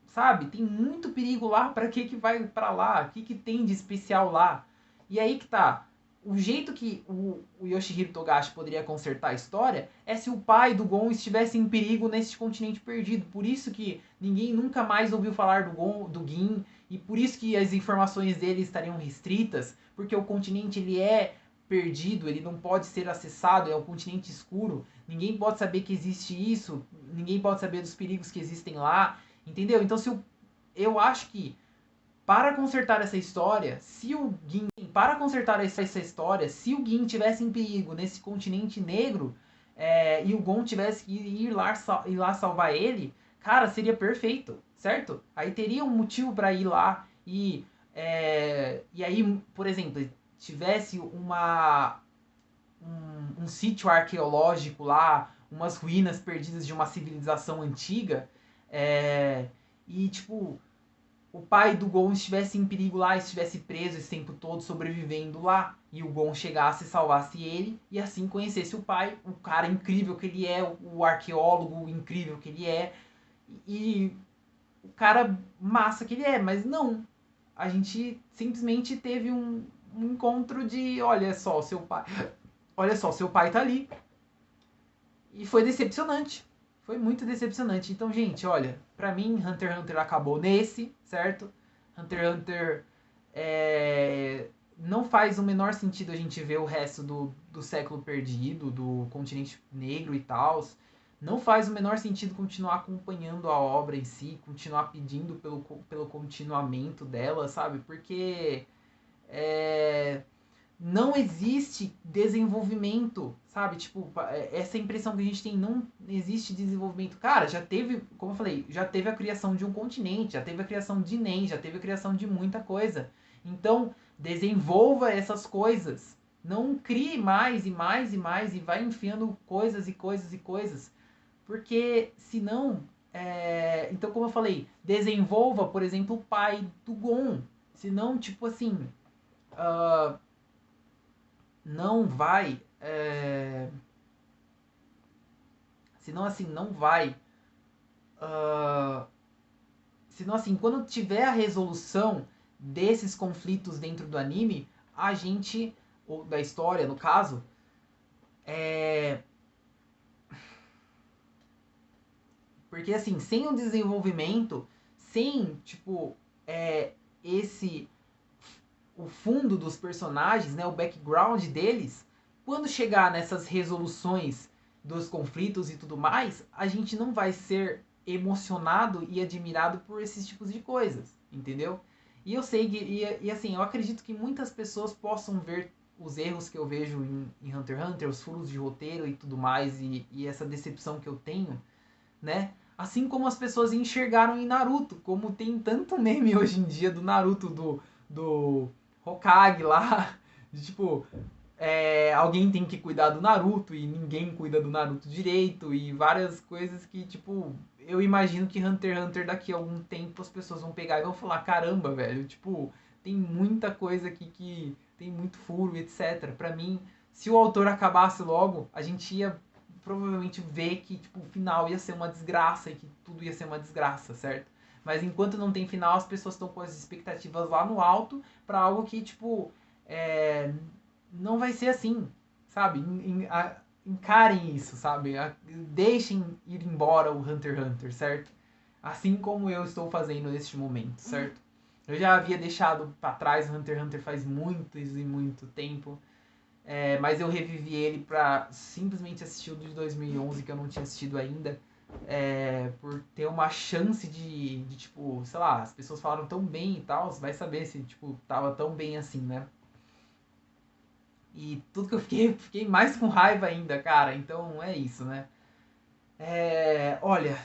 Sabe? Tem muito perigo lá, para que vai para lá? O que tem de especial lá? E aí que tá. O jeito que o Yoshihiro Togashi poderia consertar a história é se o pai do Gon estivesse em perigo nesse continente perdido. Por isso que ninguém nunca mais ouviu falar do Gin, e por isso que as informações dele estariam restritas, porque o continente ele é perdido, ele não pode ser acessado, é um continente escuro, ninguém pode saber que existe isso, ninguém pode saber dos perigos que existem lá. Entendeu? Então, eu acho que para consertar essa história, se o Gin, para consertar essa história, se o Gin tivesse em perigo nesse continente negro, e o Gon tivesse que ir lá salvar ele, cara, seria perfeito, certo? Aí teria um motivo para ir lá e aí, por exemplo, tivesse um sítio arqueológico lá, umas ruínas perdidas de uma civilização antiga, e tipo, o pai do Gon estivesse em perigo lá, estivesse preso esse tempo todo, sobrevivendo lá, e o Gon chegasse e salvasse ele, e assim conhecesse o pai, o cara incrível que ele é, o arqueólogo incrível que ele é, e o cara massa que ele é, mas não. A gente simplesmente teve um encontro de, olha só, seu pai tá ali. E foi decepcionante. Foi muito decepcionante. Então, gente, olha, pra mim, Hunter x Hunter acabou nesse, certo? Hunter x Hunter não faz o menor sentido a gente ver o resto do século perdido, do continente negro e tal. Não faz o menor sentido continuar acompanhando a obra em si, continuar pedindo pelo continuamento dela, sabe? Porque não existe desenvolvimento, sabe? Tipo, essa impressão que a gente tem, não existe desenvolvimento. Cara, já teve, como eu falei, já teve a criação de um continente, já teve a criação de NEM, já teve a criação de muita coisa. Então, desenvolva essas coisas. Não crie mais e mais e mais e vai enfiando coisas e coisas e coisas. Porque, senão... Então, como eu falei, desenvolva, por exemplo, o pai do Gon. Senão, tipo assim... não vai. Senão assim, não vai. ah, Senão assim, quando tiver a resolução desses conflitos dentro do anime, a gente. Ou da história, no caso. Porque assim, sem o desenvolvimento, sem, tipo, esse. O fundo dos personagens, né? O background deles. Quando chegar nessas resoluções dos conflitos e tudo mais, a gente não vai ser emocionado e admirado por esses tipos de coisas, entendeu? E eu sei que, assim, eu acredito que muitas pessoas possam ver os erros que eu vejo em Hunter x Hunter, os furos de roteiro e tudo mais, e essa decepção que eu tenho, né? Assim como as pessoas enxergaram em Naruto, como tem tanto meme hoje em dia do Naruto, do Hokage lá, de tipo, alguém tem que cuidar do Naruto e ninguém cuida do Naruto direito, e várias coisas que, tipo, eu imagino que Hunter x Hunter daqui a algum tempo as pessoas vão pegar e vão falar, caramba, velho, tipo, tem muita coisa aqui que tem muito furo, etc. Pra mim, se o autor acabasse logo, a gente ia provavelmente ver que, tipo, o final ia ser uma desgraça e que tudo ia ser uma desgraça, certo? Mas enquanto não tem final, as pessoas estão com as expectativas lá no alto pra algo que, tipo, é, não vai ser assim, sabe? Encarem isso, sabe? Deixem ir embora o Hunter x Hunter, certo? Assim como eu estou fazendo neste momento, certo? Eu já havia deixado para trás o Hunter x Hunter faz muito e muito tempo, mas eu revivi ele pra simplesmente assistir o de 2011 que eu não tinha assistido ainda, por ter uma chance de, tipo, sei lá, as pessoas falaram tão bem e tal, vai saber se, tipo, tava tão bem assim, né? E tudo que eu fiquei mais com raiva ainda, cara. Então é isso, né? Olha,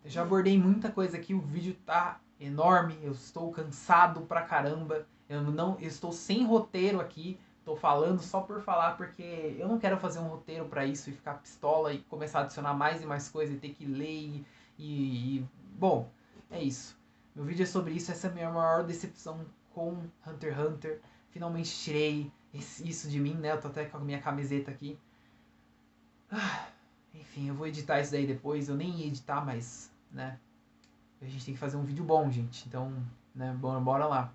eu já abordei muita coisa aqui. O vídeo tá enorme. Eu estou cansado pra caramba. Eu estou sem roteiro aqui. Tô falando só por falar, porque eu não quero fazer um roteiro pra isso e ficar pistola e começar a adicionar mais e mais coisa e ter que ler bom, é isso. Meu vídeo é sobre isso. Essa é a minha maior decepção com Hunter x Hunter. Finalmente tirei isso de mim, né? Eu tô até com a minha camiseta aqui. Enfim, eu vou editar isso daí depois. Eu nem ia editar, mas, né? A gente tem que fazer um vídeo bom, gente. Então, né? Bora lá.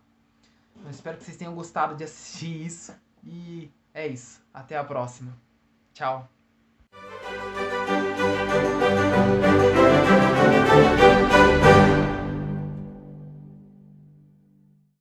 Eu espero que vocês tenham gostado de assistir isso. E é isso. Até a próxima. Tchau.